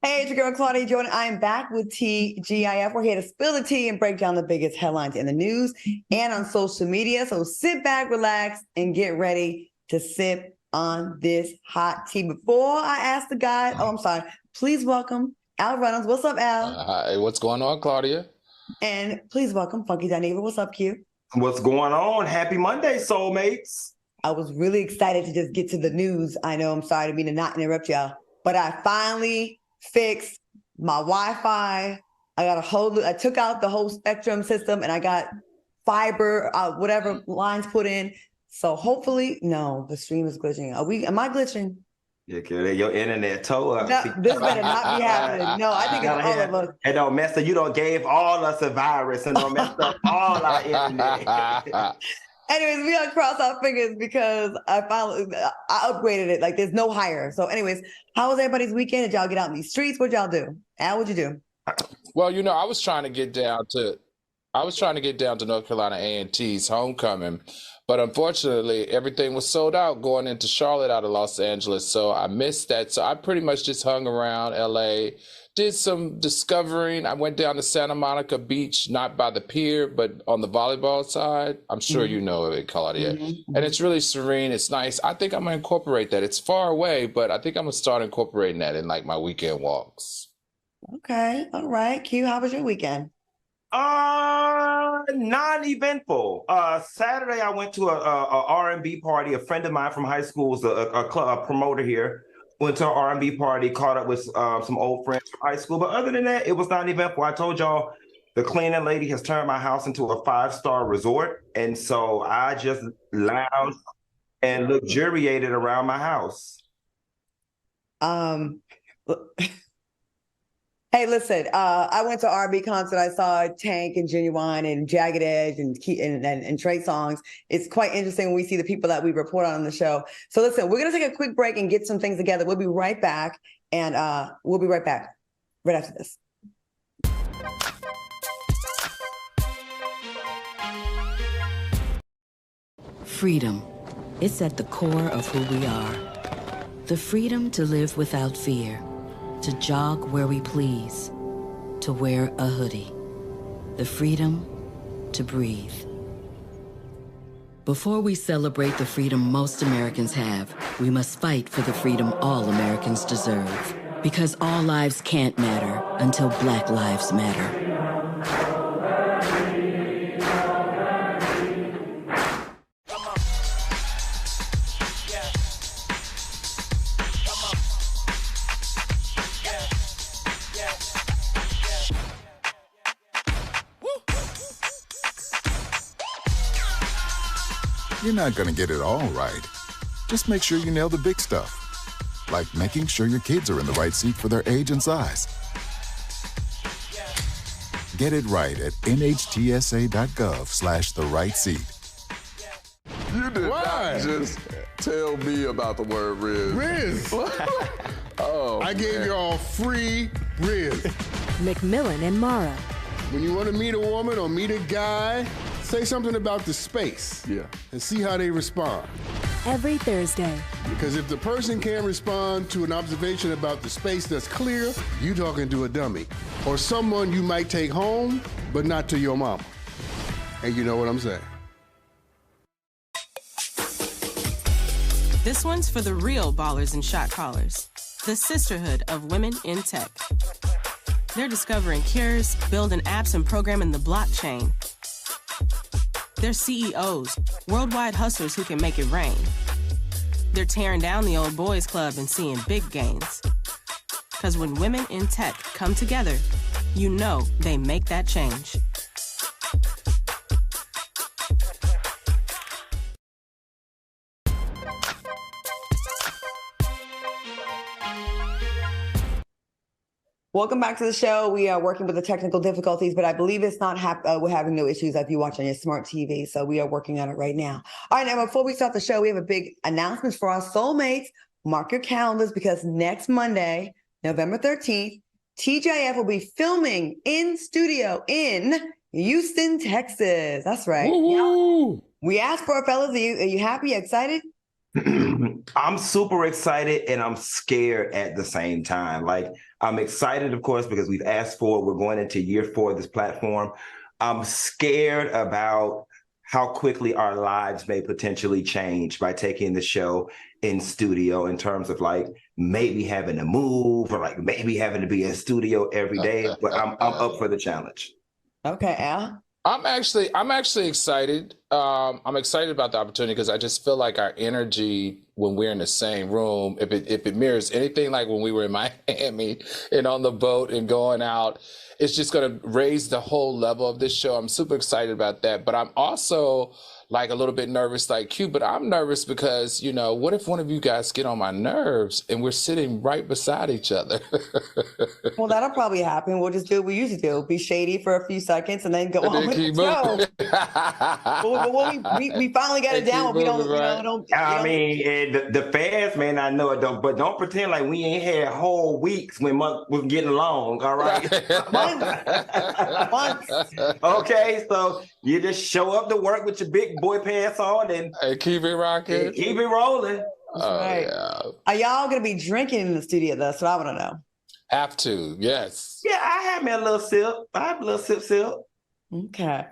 Hey, it's your girl Claudia Jordan. I am back with TGIF. We're here to spill the tea and break down the biggest headlines in the news and on social media. So sit back, relax, and get ready to sip on this hot tea. Before I ask the guy, please welcome Al Reynolds. What's up, Al? Hi, what's going on, Claudia? And please welcome Funky Dineva. What's up, Q? What's going on? Happy Monday, soulmates. I was really excited to just get to the news. I know I'm sorry to not interrupt y'all, but I finally fixed my Wi-Fi. I took out the whole Spectrum system and I got fiber, whatever lines put in. So hopefully, no, the stream is glitching. Am I glitching? Yeah, your internet toe up. No, this better not be happening. No, I think it's all of us. And don't mess up. You don't gave all us a virus and don't mess up all our internet. Anyways, we gotta cross our fingers because I upgraded it. Like there's no higher. So anyways, how was everybody's weekend? Did y'all get out in these streets? What'd y'all do? Al, what'd you do? Well, I was trying to get down to North Carolina A&T's homecoming, but unfortunately everything was sold out going into Charlotte out of Los Angeles. So I missed that. So I pretty much just hung around LA, did some discovering. I went down to Santa Monica Beach, not by the pier, but on the volleyball side. I'm sure you know of it, Claudia. And it's really serene. It's nice. I think I'm going to incorporate that. It's far away, but I think I'm going to start incorporating that in like my weekend walks. Okay. All right. Q, how was your weekend? Non-eventful. Saturday, I went to a R&B party. A friend of mine from high school was a promoter here. Went to an R&B party, caught up with some old friends from high school. But other than that, it was not eventful. I told y'all the cleaning lady has turned my house into a 5-star resort. And so I just lounged and luxuriated around my house. Hey, listen, I went to R&B concert. I saw Tank and Genuine and Jagged Edge and Trey Songz. It's quite interesting when we see the people that we report on the show. So listen, we're going to take a quick break and get some things together. We'll be right back. And we'll be right back right after this. Freedom. It's at the core of who we are. The freedom to live without fear. To jog where we please, to wear a hoodie, the freedom to breathe. Before we celebrate the freedom most Americans have, we must fight for the freedom all Americans deserve. Because all lives can't matter until Black lives matter. You're not going to get it all right. Just make sure you nail the big stuff. Like making sure your kids are in the right seat for their age and size. Get it right at nhtsa.gov/the-right-seat. You did not just tell me about the word Riz. Riz! Oh, I gave y'all free Riz. McMillan and Mara. When you want to meet a woman or meet a guy, say something about the space. Yeah. And see how they respond. Every Thursday. Because if the person can't respond to an observation about the space that's clear, you talking to a dummy. Or someone you might take home, but not to your mama. And you know what I'm saying. This one's for the real ballers and shot callers. The sisterhood of women in tech. They're discovering cures, building apps, and programming the blockchain. They're CEOs, worldwide hustlers who can make it rain. They're tearing down the old boys club and seeing big gains. Because when women in tech come together, you know they make that change. Welcome back to the show. We are working with the technical difficulties, but I believe it's not we're having no issues if you watch on your smart TV. So we are working on it right now. All right, now before we start the show, we have a big announcement for our soulmates. Mark your calendars because next Monday, November 13th, TGIF will be filming in studio in Houston, Texas. That's right. Woo-hoo. We asked for it, fellas. Are you happy? Excited? I'm super excited and I'm scared at the same time. Like, I'm excited, of course, because we've asked for it. We're going into year 4 of this platform. I'm scared about how quickly our lives may potentially change by taking the show in studio, in terms of like maybe having to move or like maybe having to be in studio every day. But I'm up for the challenge. Okay, Al. I'm actually excited. I'm excited about the opportunity because I just feel like our energy when we're in the same room, if it mirrors anything like when we were in Miami and on the boat and going out, it's just going to raise the whole level of this show. I'm super excited about that. But I'm also like a little bit nervous like Q, but I'm nervous because, you know, what if one of you guys get on my nerves and we're sitting right beside each other? Well, that'll probably happen. We'll just do what we usually do. Be shady for a few seconds and then go And on then with keep the moving. show. Well, we finally got it And down. keep We don't, moving, right? I mean, and the fans may not know it, though, but don't pretend like we ain't had whole weeks when we're getting along, all right? Months. Okay, so you just show up to work with your big boy pants on and keep it rocking. keep it rolling. Oh, right. yeah. Are y'all going to be drinking in the studio, though? That's what I want to know. Have to, yes. Yeah, I had me a little sip. I have a little sip. Okay.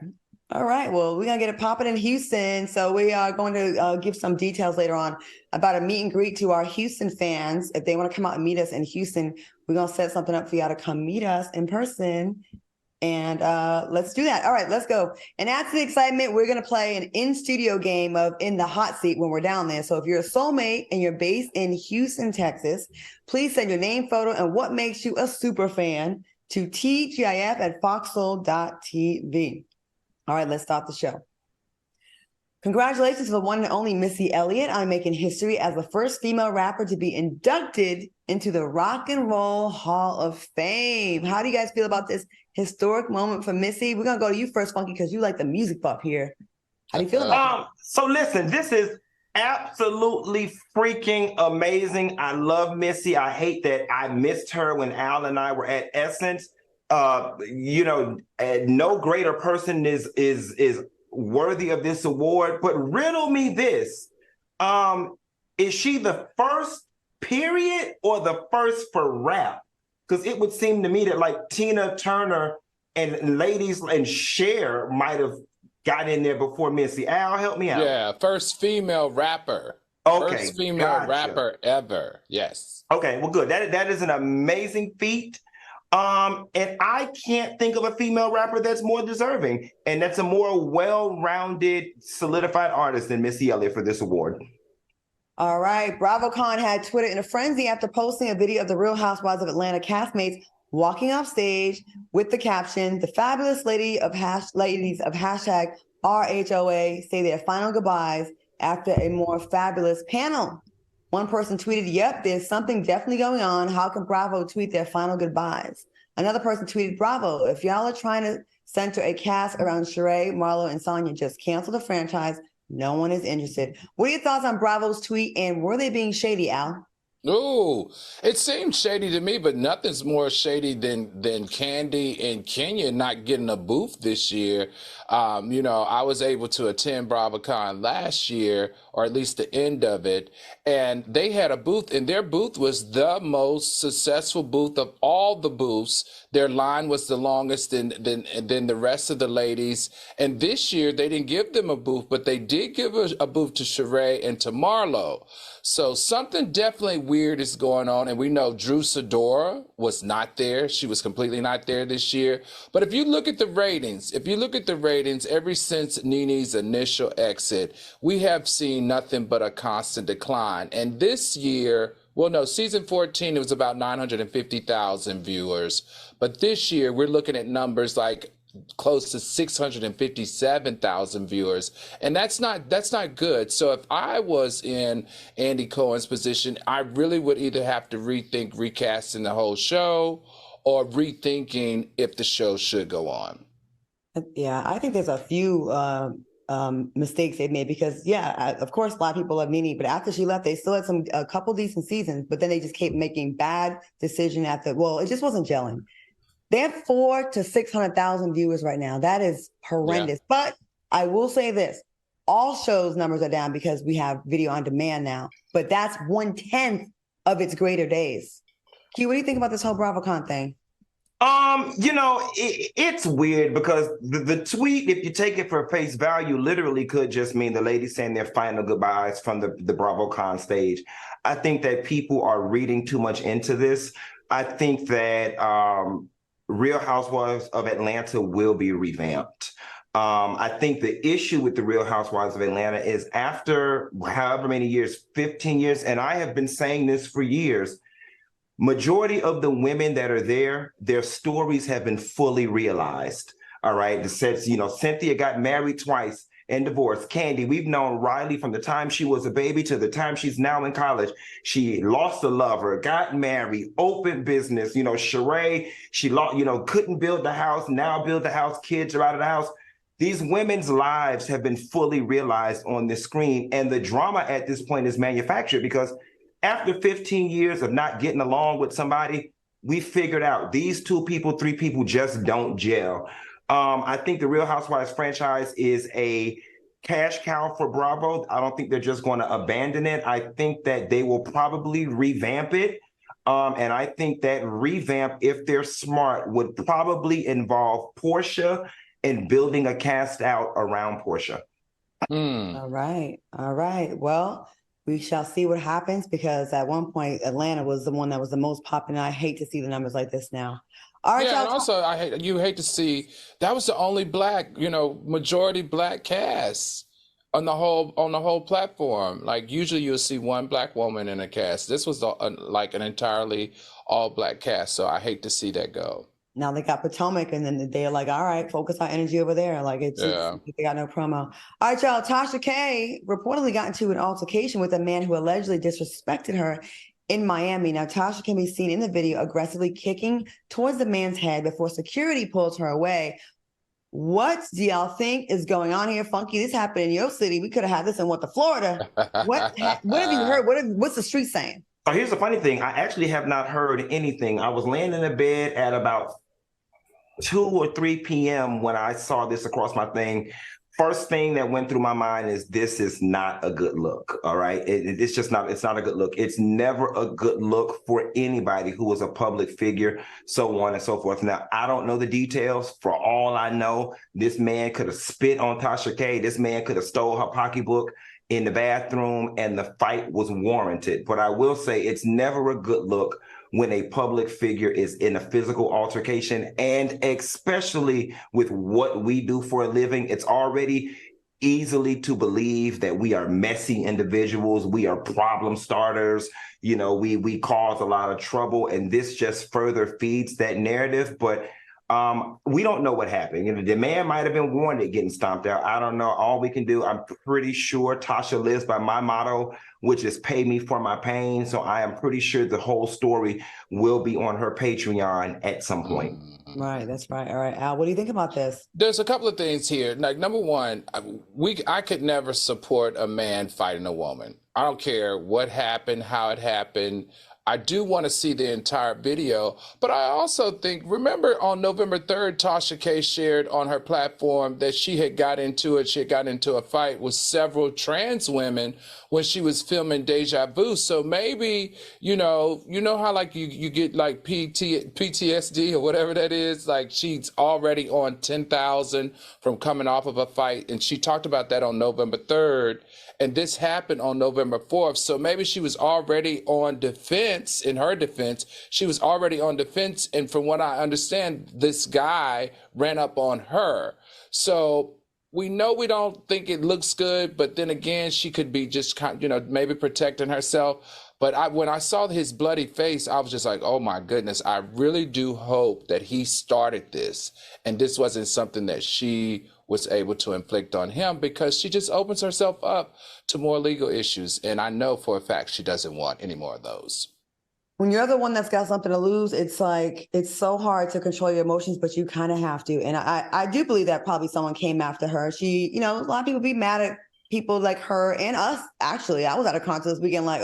All right. Well, we're going to get it popping in Houston. So we are going to give some details later on about a meet and greet to our Houston fans. If they want to come out and meet us in Houston, we're going to set something up for y'all to come meet us in person. And let's do that. All right, let's go. And add to the excitement, we're going to play an in-studio game of In the Hot Seat when we're down there. So if you're a soulmate and you're based in Houston, Texas, please send your name, photo, and what makes you a super fan to tgif@foxhole.tv. All right, let's start the show. Congratulations to the one and only Missy Elliott on making history as the first female rapper to be inducted into the Rock and Roll Hall of Fame. How do you guys feel about this historic moment for Missy? We're going to go to you first, Funky, because you like the music buff here. How do you feel about it? So listen, this is absolutely freaking amazing. I love Missy. I hate that I missed her when Al and I were at Essence. You know, no greater person is worthy of this award. But riddle me this: is she the first period or the first for rap? Because it would seem to me that like Tina Turner and Ladies and Cher might have got in there before Missy. Al, help me out. Yeah, first female rapper. Okay, first female rapper ever. Yes. Okay, well, good. That is an amazing feat. And I can't think of a female rapper that's more deserving, and that's a more well-rounded, solidified artist than Missy Elliott for this award. All right. BRAVOcon had Twitter in a frenzy after posting a video of the Real Housewives of Atlanta castmates walking off stage with the caption, "The fabulous ladies of hashtag RHOA say their final goodbyes after a more fabulous panel." One person tweeted, "Yep, there's something definitely going on. How can Bravo tweet their final goodbyes?" Another person tweeted, "Bravo, if y'all are trying to center a cast around Sheree, Marlo, and Sonya, just cancel the franchise. No one is interested." What are your thoughts on Bravo's tweet, and were they being shady, Al? Ooh, it seemed shady to me, but nothing's more shady than Candy and Kenya not getting a booth this year. You know, I was able to attend BRAVOcon last year, or at least the end of it, and they had a booth, and their booth was the most successful booth of all the booths. Their line was the longest than the rest of the ladies. And this year, they didn't give them a booth, but they did give a booth to Sheree and to Marlo. So something definitely weird is going on, and we know Drew Sidora was not there. She was completely not there this year. But if you look at the ratings, ever since Nene's initial exit, we have seen nothing but a constant decline. And this year, well, no, season 14, it was about 950,000 viewers. But this year, we're looking at numbers like close to 657,000 viewers, and that's not good. So if I was in Andy Cohen's position, I really would either have to rethink recasting the whole show or rethinking if the show should go on. Yeah, I think there's a few mistakes they made because, of course, a lot of people love Nene, but after she left, they still had a couple decent seasons, but then they just kept making bad decisions it just wasn't gelling. They have 400,000 to 600,000 viewers right now. That is horrendous. Yeah. But I will say this. all shows numbers are down because we have video on demand now, but that's 1/10 of its greater days. Q, what do you think about this whole BRAVOcon thing? It's weird because the tweet, if you take it for face value, literally could just mean the ladies saying their final goodbyes from the BRAVOcon stage. I think that people are reading too much into this. I think that Real Housewives of Atlanta will be revamped. I think the issue with the Real Housewives of Atlanta is after however many years, 15 years, and I have been saying this for years, majority of the women that are there, their stories have been fully realized. All right. It says, Cynthia got married twice and divorced. Candy, we've known Riley from the time she was a baby to the time she's now in college. She lost a lover, got married, opened business. Sheree, she lost, couldn't build the house, now build the house, kids are out of the house. These women's lives have been fully realized on the screen. And the drama at this point is manufactured because after 15 years of not getting along with somebody, we figured out these 2 people, 3 people just don't gel. I think the Real Housewives franchise is a cash cow for Bravo. I don't think they're just going to abandon it. I think that they will probably revamp it. And I think that revamp, if they're smart, would probably involve Portia and building a cast out around Portia. All right. Well, we shall see what happens because at one point Atlanta was the one that was the most popular. I hate to see the numbers like this now. All right, yeah, and also you hate to see that was the only black, majority black cast on the whole platform. Like usually you'll see one black woman in a cast. This was like an entirely all black cast. So I hate to see that go. Now they got Potomac, and then they're like, all right, focus our energy over there. Like it's they got no promo. All right, y'all. Tasha K reportedly got into an altercation with a man who allegedly disrespected her in Miami. Now, Tasha can be seen in the video aggressively kicking towards the man's head before security pulls her away. What do y'all think is going on here, Funky? This happened in your city. We could have had this in Florida. What have you heard? What's the street saying? Oh, here's the funny thing. I actually have not heard anything. I was laying in the bed at about 2 or 3 p.m. when I saw this across my thing. First thing that went through my mind is this is not a good look. All right. It's just not, it's not a good look. It's never a good look for anybody who is a public figure, so on and so forth. Now, I don't know the details. For all I know, this man could have spit on Tasha K. This man could have stole her pocketbook in the bathroom and the fight was warranted. But I will say it's never a good look when a public figure is in a physical altercation, and especially with what we do for a living. It's already easily to believe that we are messy individuals. We are problem starters. We cause a lot of trouble, and this just further feeds that narrative. But we don't know what happened. The man might have been warned at getting stomped out. I don't know. All we can do, I'm pretty sure Tasha lives by my motto, which is pay me for my pain. So I am pretty sure the whole story will be on her Patreon at some point. Right, that's right. All right, Al, what do you think about this? There's a couple of things here. Like, number one, I could never support a man fighting a woman. I don't care what happened, how it happened. I do want to see the entire video, but I also think, remember on November 3rd, Tasha K shared on her platform that she had got into a fight with several trans women when she was filming Deja Vu. So maybe, you know how like you get like PTSD or whatever that is, like she's already on 10,000 from coming off of a fight. And she talked about that on November 3rd. And this happened on November 4th. So maybe she was already on defense. In her defense, she was already on defense. And from what I understand, this guy ran up on her. So we know we don't think it looks good. But then again, she could be just, maybe protecting herself. But when I saw his bloody face, I was just like, oh, my goodness, I really do hope that he started this. And this wasn't something that she was able to inflict on him, because she just opens herself up to more legal issues. And I know for a fact she doesn't want any more of those. When you're the one that's got something to lose, it's like, it's so hard to control your emotions, but you kind of have to. And I do believe that probably someone came after her. She, a lot of people be mad at people like her and us. Actually, I was at a concert this weekend like,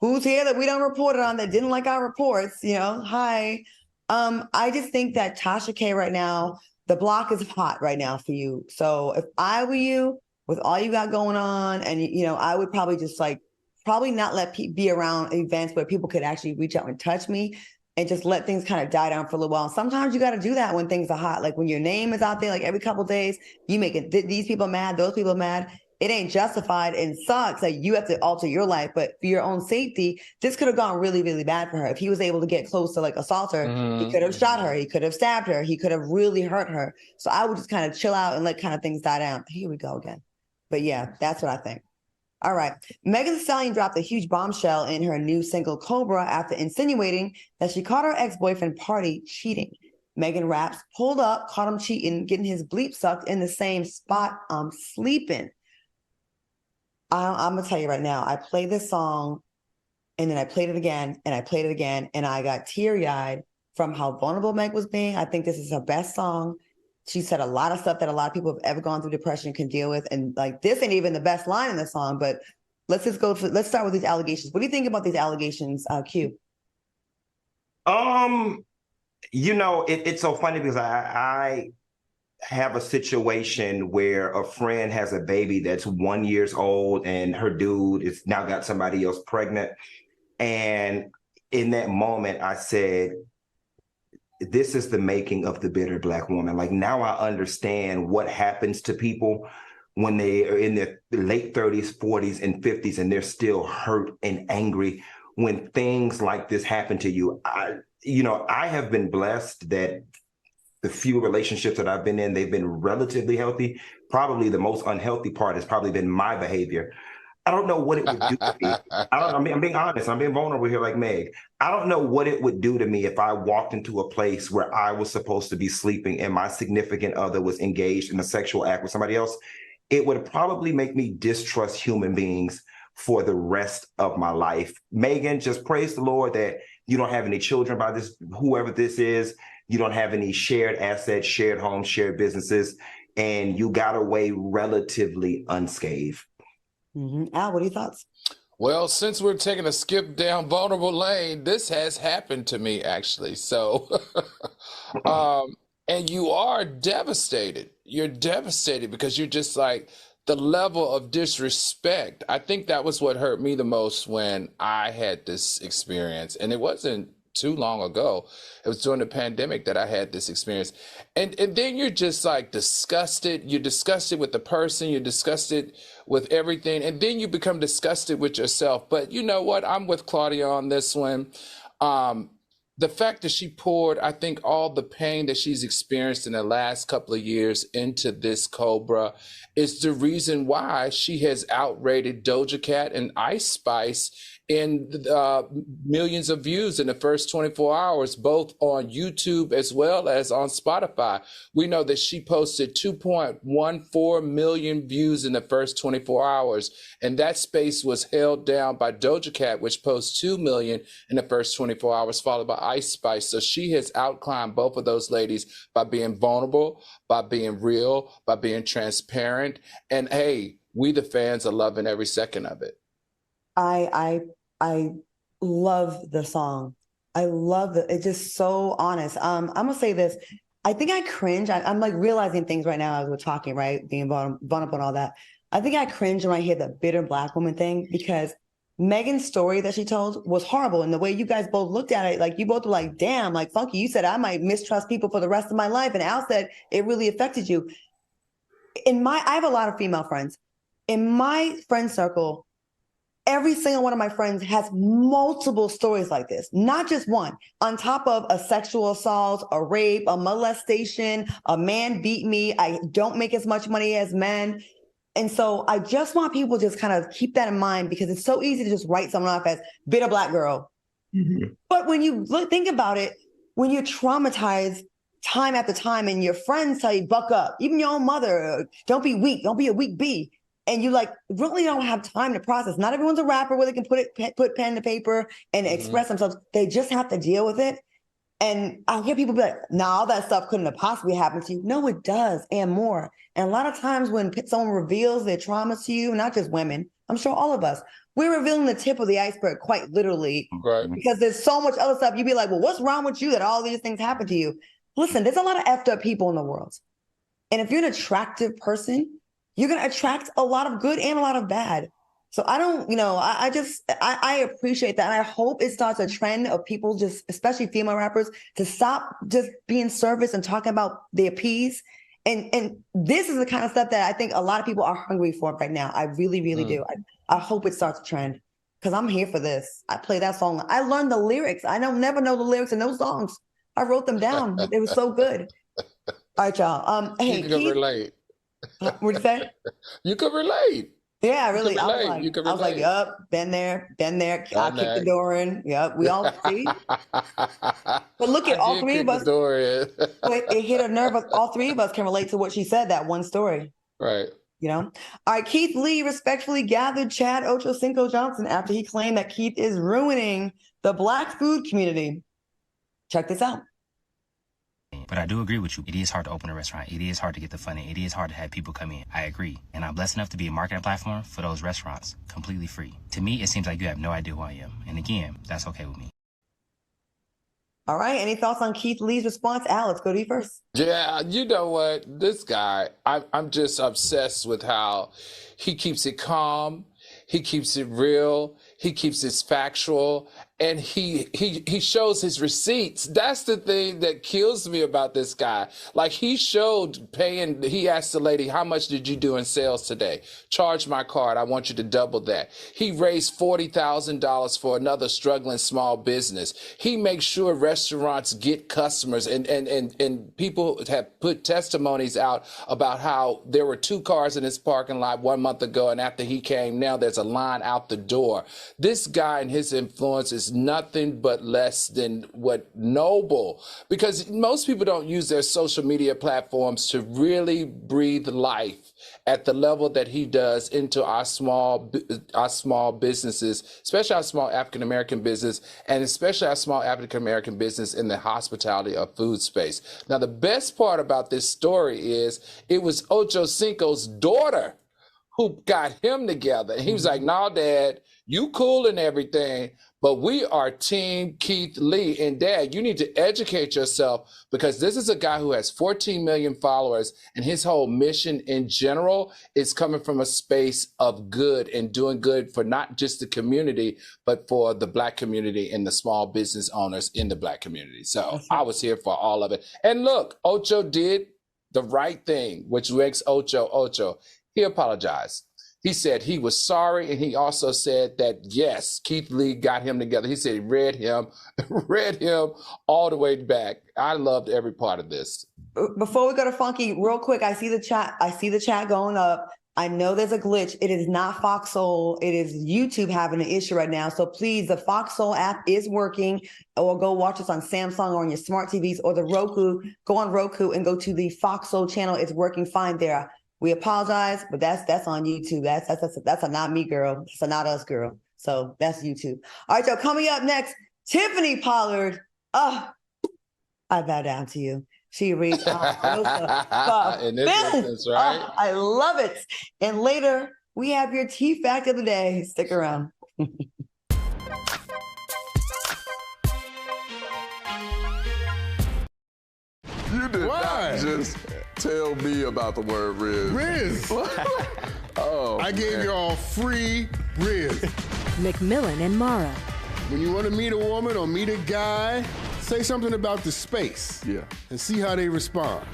who's here that we don't report it on that didn't like our reports? Hi. I just think that Tasha K right now, the block is hot right now for you. So if I were you, with all you got going on. And, you know, I would probably just like, probably not be around events where people could actually reach out and touch me, and just let things kind of die down for a little while. And sometimes you got to do that when things are hot. Like when your name is out there, like every couple of days, you make it, these people mad, those people mad. It ain't justified and sucks. Like you have to alter your life, but for your own safety, this could have gone really, really bad for her. If he was able to get close to like assault her, he could have shot her. He could have stabbed her. He could have really hurt her. So I would just kind of chill out and let kind of things die down. Here we go again. But yeah, that's what I think. All right. Megan Thee Stallion dropped a huge bombshell in her new single Cobra after insinuating that she caught her ex-boyfriend Party cheating. Megan raps, pulled up, caught him cheating, getting his bleep sucked in the same spot I'm sleeping. I'm going to tell you right now, I played this song and then I played it again and I played it again and I got teary-eyed from how vulnerable Meg was being. I think this is her best song. She said a lot of stuff that a lot of people have ever gone through depression can deal with. And like, this ain't even the best line in the song, but let's start with these allegations. What do you think about these allegations, Q? You know, it's so funny because I have a situation where a friend has a baby that's 1 year old and her dude is now got somebody else pregnant. And in that moment, I said, this is the making of the bitter Black woman. Like now I understand what happens to people when they are in their late 30s, 40s, and 50s, and they're still hurt and angry when things like this happen to you. I have been blessed that the few relationships that I've been in, they've been relatively healthy. Probably the most unhealthy part has probably been my behavior. I don't know what it would do to me. I'm being honest. I'm being vulnerable here like Meg. I don't know what it would do to me if I walked into a place where I was supposed to be sleeping and my significant other was engaged in a sexual act with somebody else. It would probably make me distrust human beings for the rest of my life. Megan, just praise the Lord that you don't have any children by this, whoever this is. You don't have any shared assets, shared homes, shared businesses, and you got away relatively unscathed. Al, what are your thoughts? Well, since we're taking a skip down vulnerable lane, this has happened to me actually. So, and you are devastated. You're devastated because you're just like, the level of disrespect. I think that was what hurt me the most when I had this experience. And it wasn't too long ago. It was during the pandemic that I had this experience. And then you're just like disgusted. You're disgusted with the person. You're disgusted with everything. And then you become disgusted with yourself. But you know what? I'm with Claudia on this one. The fact that she poured, I think, all the pain that she's experienced in the last couple of years into this Cobra is the reason why she has outrated Doja Cat and Ice Spice in millions of views in the first 24 hours, both on YouTube as well as on Spotify. We know that she posted 2.14 million views in the first 24 hours, and that space was held down by Doja Cat, which posted 2 million in the first 24 hours, followed by Ice Spice. So she has outclimbed both of those ladies by being vulnerable, by being real, by being transparent. And hey, we the fans are loving every second of it. I love the song. I love it. It's just so honest. I'm gonna say this. I think I cringe. I'm like realizing things right now as we're talking, right? Being vulnerable and all that. I think I cringe when I hear the bitter Black woman thing, because Megan's story that she told was horrible. And the way you guys both looked at it, like you both were like, damn, like Funky, you said I might mistrust people for the rest of my life. And Al said it really affected you. I have a lot of female friends. In my friend circle, every single one of my friends has multiple stories like this, not just one. On top of a sexual assault, a rape, a molestation, a man beat me, I don't make as much money as men. And so I just want people to just kind of keep that in mind, because it's so easy to just write someone off as bitter Black girl. But when you think about it, when you're traumatized time after time and your friends tell you, buck up, even your own mother, don't be weak, don't be a weak bee. And you like really don't have time to process. Not everyone's a rapper where they can put pen to paper and express themselves. They just have to deal with it. And I hear people be like, "Nah, all that stuff couldn't have possibly happened to you." No, it does, and more. And a lot of times when someone reveals their trauma to you, not just women, I'm sure all of us, we're revealing the tip of the iceberg, quite literally, right? Because there's so much other stuff. You'd be like, "Well, what's wrong with you that all these things happen to you?" Listen, there's a lot of effed up people in the world, and if you're an attractive person, you're going to attract a lot of good and a lot of bad. So I don't, I appreciate that. And I hope it starts a trend of people just, especially female rappers, to stop just being service and talking about their peas. And this is the kind of stuff that I think a lot of people are hungry for right now. I really, really do. I hope it starts a trend because I'm here for this. I play that song. I learned the lyrics. I never know the lyrics in those songs. I wrote them down. It was so good. All right, y'all. Hey, you can relate. What'd you say? You can relate. Yeah, really. I You can relate. was like, yup, been there. I kicked the door in. Yup, we all see. But look at all three of us. It hit a nerve. All three of us can relate to what she said, that one story. Right. All right, Keith Lee respectfully gathered Chad Ochocinco Johnson after he claimed that Keith is ruining the Black food community. Check this out. But I do agree with you. It is hard to open a restaurant. It is hard to get the funding. It is hard to have people come in. I agree. And I'm blessed enough to be a marketing platform for those restaurants, completely free. To me, it seems like you have no idea who I am. And again, that's okay with me. All right. Any thoughts on Keith Lee's response? Al, let's go to you first. Yeah, you know what? This guy, I'm just obsessed with how he keeps it calm. He keeps it real. He keeps it factual. And he shows his receipts. That's the thing that kills me about this guy. Like he asked the lady, how much did you do in sales today? Charge my card. I want you to double that. He raised $40,000 for another struggling small business. He makes sure restaurants get customers and people have put testimonies out about how there were 2 cars in his parking lot 1 month ago. And after he came, now there's a line out the door. This guy and his influence is nothing but less than what noble, because most people don't use their social media platforms to really breathe life at the level that he does into our small businesses, especially our small African-American business, and especially our small African-American business in the hospitality or food space. Now, the best part about this story is it was Ochocinco's daughter who got him together. And he was like, "No, Dad, you cool and everything, but we are Team Keith Lee. And Dad, you need to educate yourself because this is a guy who has 14 million followers, and his whole mission in general is coming from a space of good and doing good for not just the community, but for the Black community and the small business owners in the Black community." So I was here for all of it. And look, Ocho did the right thing, which makes Ocho. He apologized. He said he was sorry, and he also said that, yes, Keith Lee got him together. He said he read him all the way back. I loved every part of this. Before we go to Funky, real quick, I see the chat going up. I know there's a glitch. It is not Foxhole. It is YouTube having an issue right now. So please, the Foxhole app is working, or go watch us on Samsung or on your smart TVs or the Roku. Go on Roku and go to the Foxhole channel. It's working fine there. We apologize, but that's on YouTube. That's a not me girl. It's a not us girl. So that's YouTube. All right, so coming up next, Tiffany Pollard. Oh, I bow down to you. She reads Omarosa. In this instance, right? Oh, I love it. And later, we have your tea fact of the day. Stick around. You did not just tell me about the word Riz. Riz. Oh, I gave y'all free Riz. McMillan and Mara. When you want to meet a woman or meet a guy, say something about the space. Yeah. And see how they respond.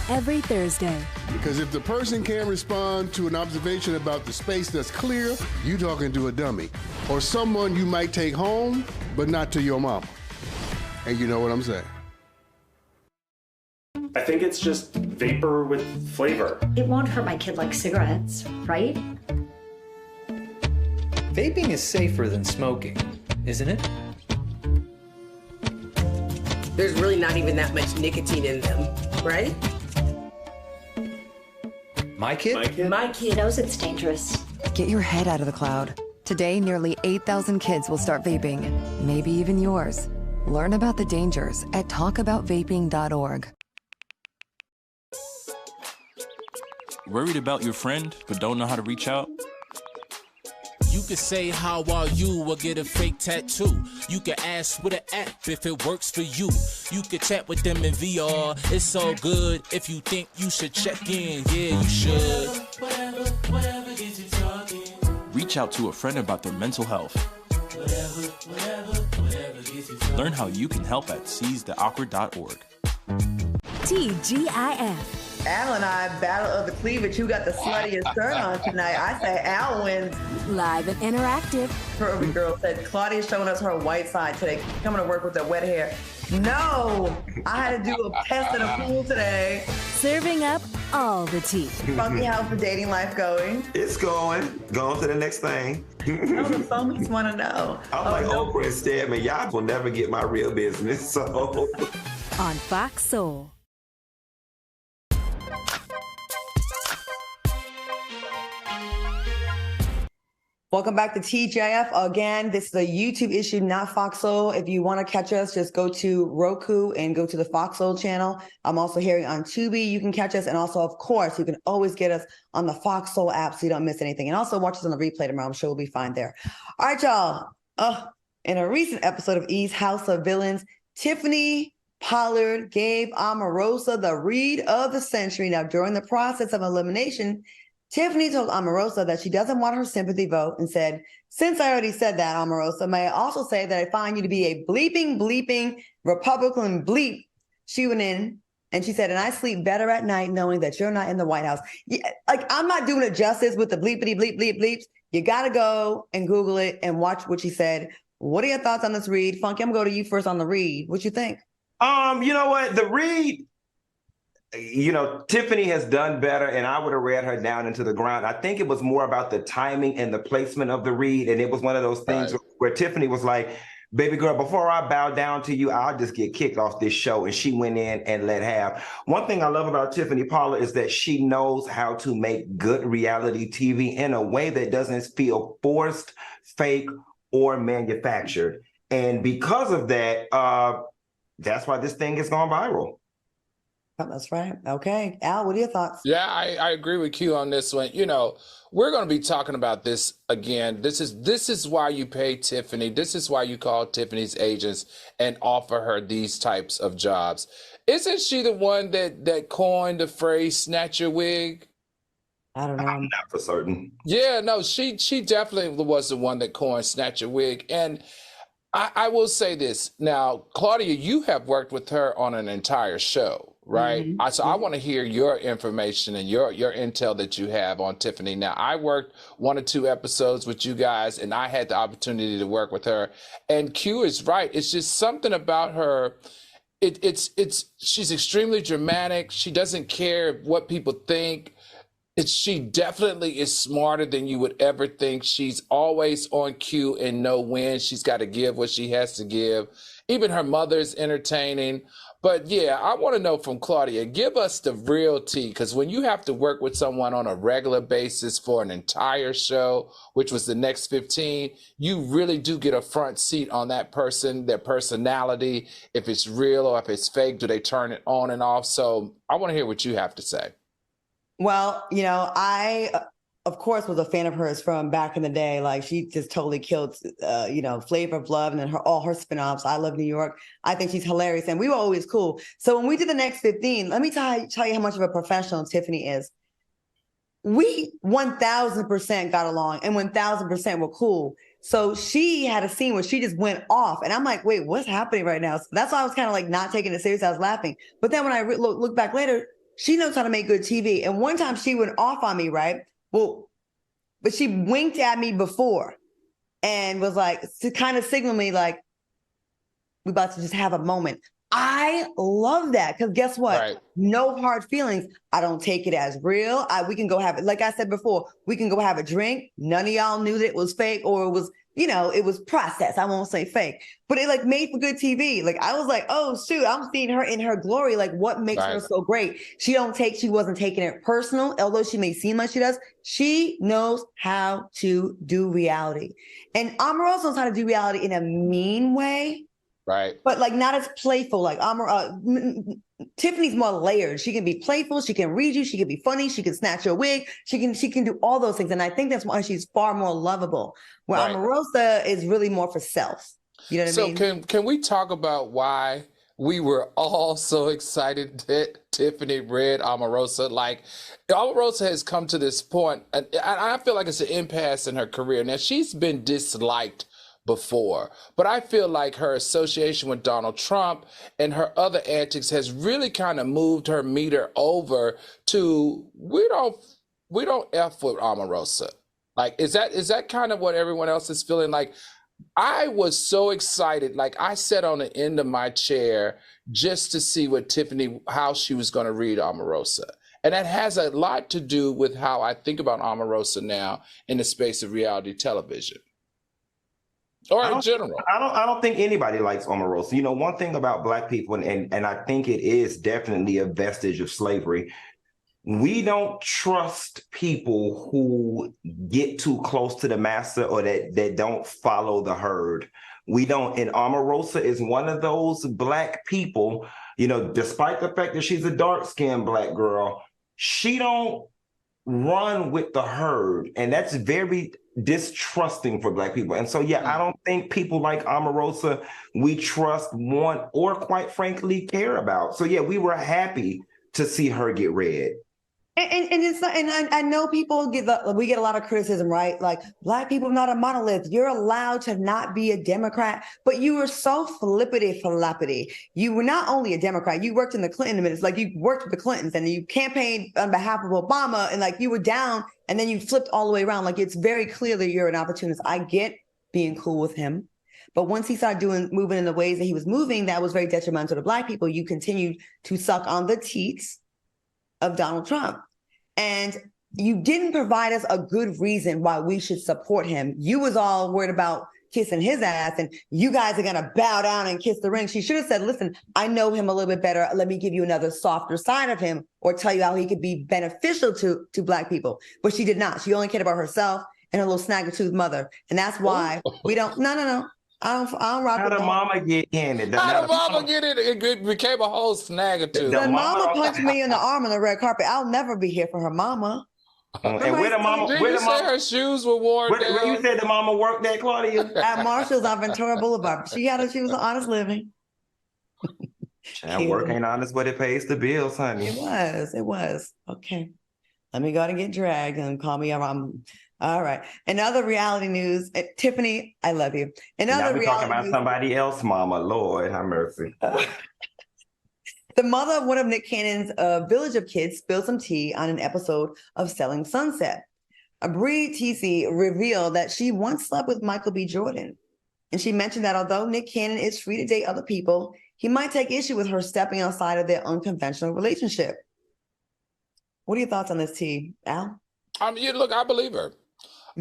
Every Thursday. Because if the person can't respond to an observation about the space that's clear, you talking to a dummy. Or someone you might take home, but not to your mama. And you know what I'm saying. I think it's just vapor with flavor. It won't hurt my kid like cigarettes, right? Vaping is safer than smoking, isn't it? There's really not even that much nicotine in them, right? My kid? My kid knows it's dangerous. Get your head out of the cloud. Today, nearly 8,000 kids will start vaping, maybe even yours. Learn about the dangers at talkaboutvaping.org. Worried about your friend, but don't know how to reach out? You could say, "How are you?" or get a fake tattoo. You could ask with an app if it works for you. You could chat with them in VR. It's all good if you think you should check in. Yeah, you should. whatever gets you talking. Reach out to a friend about their mental health. Whatever gets you talking. Learn how you can help at seizetheawkward.org. TGIF. Al and I, battle of the cleavage. Who got the sluttiest shirt on tonight? I say Al wins. Live and interactive. Curvy girl said, Claudia's showing us her white side today. Coming to work with her wet hair. No, I had to do a test in a pool today. Serving up all the tea. Funky, how's the dating life going? It's going to the next thing. No, the phonies want to know. I'm like Oprah and Stedman. Y'all will never get my real business. So on Fox Soul. Welcome back to TGIF. Again, this is a YouTube issue, not Fox Soul. If you want to catch us, just go to Roku and go to the Fox Soul channel. I'm also here on Tubi. You can catch us. And also, of course, you can always get us on the Fox Soul app so you don't miss anything. And also watch us on the replay tomorrow. I'm sure we'll be fine there. All right, y'all. In a recent episode of E's House of Villains, Tiffany Pollard gave Omarosa the read of the century. Now, during the process of elimination, Tiffany told Omarosa that she doesn't want her sympathy vote and said, since I already said that, Omarosa, may I also say that I find you to be a bleeping Republican bleep. She went in and she said, and I sleep better at night knowing that you're not in the White House. Yeah, like, I'm not doing it justice with the bleepity bleeps. You got to go and Google it and watch what she said. What are your thoughts on this read? Funky, I'm going to go to you first on the read. What you think? You know what? The read, Tiffany has done better, and I would have read her down into the ground. I think it was more about the timing and the placement of the read, and it was one of those things where Tiffany was like, baby girl, before I bow down to you, I'll just get kicked off this show, and she went in and let have. One thing I love about Tiffany Pollard is that she knows how to make good reality TV in a way that doesn't feel forced, fake, or manufactured. And because of that, that's why this thing has gone viral. That's right. Okay. Al, what are your thoughts? Yeah, I agree with Q on this one. We're going to be talking about this again. This is why you pay Tiffany. This is why you call Tiffany's agents and offer her these types of jobs. Isn't she the one that coined the phrase snatch your wig? I don't know. I'm not for certain. Yeah, no, she definitely was the one that coined snatch your wig. And I will say this. Now, Claudia, you have worked with her on an entire show, right? Mm-hmm. So I want to hear your information and your intel that you have on Tiffany. Now, I worked 1 or 2 episodes with you guys, and I had the opportunity to work with her. And Q is right. It's just something about her. She's extremely dramatic. She doesn't care what people think. She definitely is smarter than you would ever think. She's always on cue and know when she's got to give what she has to give. Even her mother's entertaining. But yeah, I want to know from Claudia, give us the real tea, because when you have to work with someone on a regular basis for an entire show, which was the next 15, you really do get a front seat on that person, their personality, if it's real or if it's fake, do they turn it on and off? So I want to hear what you have to say. Well, I, of course, was a fan of hers from back in the day. Like, she just totally killed, Flavor of Love and then all her spinoffs. I Love New York. I think she's hilarious. And we were always cool. So when we did the next 15, let me tell you how much of a professional Tiffany is. We 1000% got along and 1000% were cool. So she had a scene where she just went off. And I'm like, wait, what's happening right now? So that's why I was kind of like not taking it serious. I was laughing. But then when I look back later, she knows how to make good TV. And one time she went off on me, right? Well, but she winked at me before and was like, to kind of signal me like, we're about to just have a moment. I love that because guess what? Right. No hard feelings. I don't take it as real. We can go have it. Like I said before, we can go have a drink. None of y'all knew that it was fake or it was, it was processed. I won't say fake, but it made for good TV. Like I was like, oh shoot, I'm seeing her in her glory. Like what makes her so great? She wasn't taking it personal. Although she may seem like she does, she knows how to do reality. And Omarosa knows how to do reality in a mean way. Right. But not as playful. Like Tiffany's more layered. She can be playful. She can read you. She can be funny. She can snatch your wig. She can do all those things. And I think that's why she's far more lovable. Where Omarosa is really more for self. You know what I mean? So can we talk about why we were all so excited that Tiffany read Omarosa. Like, Omarosa has come to this point, and I feel like it's an impasse in her career. Now, she's been disliked before, but I feel like her association with Donald Trump and her other antics has really kind of moved her meter over to we don't F with Omarosa. Like, is that kind of what everyone else is feeling? Like, I was so excited. Like, I sat on the end of my chair just to see what Tiffany, how she was going to read Omarosa. And that has a lot to do with how I think about Omarosa now in the space of reality television. Or in general. I don't think anybody likes Omarosa. You know, one thing about Black people, and I think it is definitely a vestige of slavery, we don't trust people who get too close to the master or that don't follow the herd. We don't, and Omarosa is one of those Black people, you know, despite the fact that she's a dark-skinned Black girl, she don't run with the herd. And that's very distrusting for Black people. And so, yeah, I don't think people like Omarosa we trust, want, or quite frankly care about. So, yeah, we were happy to see her get read. And it's not, and I know people we get a lot of criticism, right? Like, Black people are not a monolith. You're allowed to not be a Democrat, but you were so flippity-flappity. You were not only a Democrat, you worked in the Clinton administration, like you worked with the Clintons and you campaigned on behalf of Obama, and like you were down and then you flipped all the way around. Like, it's very clear that you're an opportunist. I get being cool with him. But once he started moving in the ways that he was moving, that was very detrimental to Black people. You continued to suck on the teats of Donald Trump. And you didn't provide us a good reason why we should support him. You was all worried about kissing his ass and you guys are going to bow down and kiss the ring. She should have said, listen, I know him a little bit better. Let me give you another softer side of him or tell you how he could be beneficial to Black people. But she did not. She only cared about herself and her little snagger-toothed mother. And that's why we don't, no. I don't rock How with did mama get in it? How did mama get in it? It became a whole snagger too. The mama punched me in the arm on the red carpet. I'll never be here for her mama. And where the mama? Did you say her shoes were worn down? Where you said the mama worked at, Claudia? At Marshall's on Ventura Boulevard. She was an honest living. And work ain't honest, but it pays the bills, honey. It was. Okay. Let me go out and get dragged and call me around. All right. In other reality news, Tiffany, I love you. In other reality talking about news, somebody else, mama. Lord have mercy. The mother of one of Nick Cannon's Village of Kids spilled some tea on an episode of Selling Sunset. Bree TC revealed that she once slept with Michael B. Jordan. And she mentioned that although Nick Cannon is free to date other people, he might take issue with her stepping outside of their unconventional relationship. What are your thoughts on this, T? Al? Look, I believe her.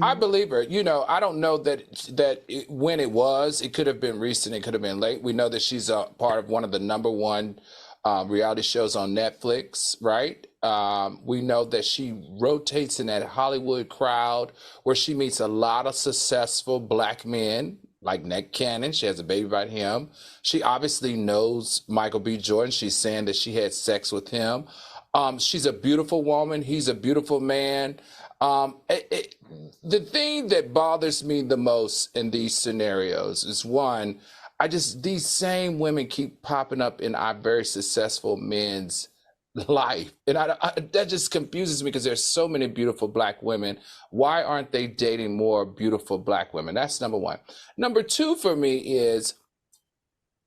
I believe her. You know, I don't know when it was. It could have been recent. It could have been late. We know that she's a part of one of the #1 reality shows on Netflix, right? We know that she rotates in that Hollywood crowd where she meets a lot of successful Black men like Nick Cannon. She has a baby by him. She obviously knows Michael B. Jordan. She's saying that she had sex with him. She's a beautiful woman. He's a beautiful man. The thing that bothers me the most in these scenarios is, one, these same women keep popping up in our very successful men's life. And that just confuses me because there's so many beautiful Black women. Why aren't they dating more beautiful Black women? That's number one. Number two for me is,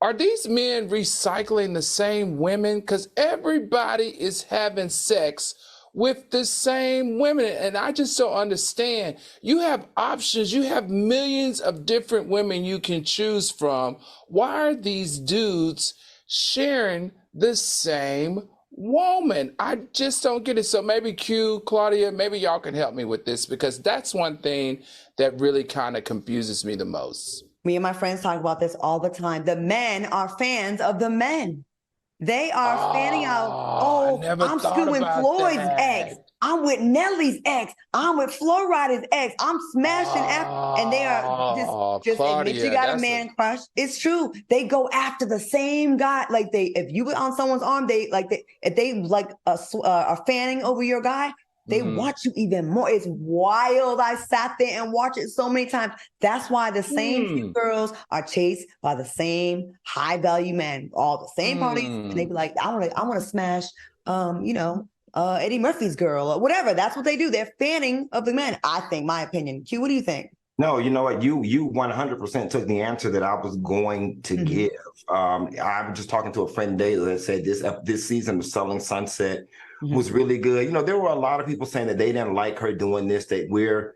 are these men recycling the same women? Because everybody is having sex with the same women. And I just don't understand. You have options. You have millions of different women you can choose from. Why are these dudes sharing the same woman? I just don't get it. So maybe Q, Claudia, maybe y'all can help me with this, because that's one thing that really kind of confuses me the most. Me and my friends talk about this all the time. The men are fans of the men. They are fanning out, I'm screwing Floyd's ex. I'm with Nelly's ex. I'm with Flo Rida's ex. I'm smashing F. And they are just Claudia, admit you got a man crush. It's true. They go after the same guy. Like if you were on someone's arm, if they are fanning over your guy, they watch you even more. It's wild. I sat there and watched it so many times. That's why the same few girls are chased by the same high value men, all the same parties, and they be like, I want to smash, Eddie Murphy's girl or whatever. That's what they do. They're fanning of the men. I think, my opinion. Q, what do you think? No, you know what? You 100% took the answer that I was going to give. I was just talking to a friend today that said this season of Selling Sunset was really good. You know, there were a lot of people saying that they didn't like her doing this, that we're,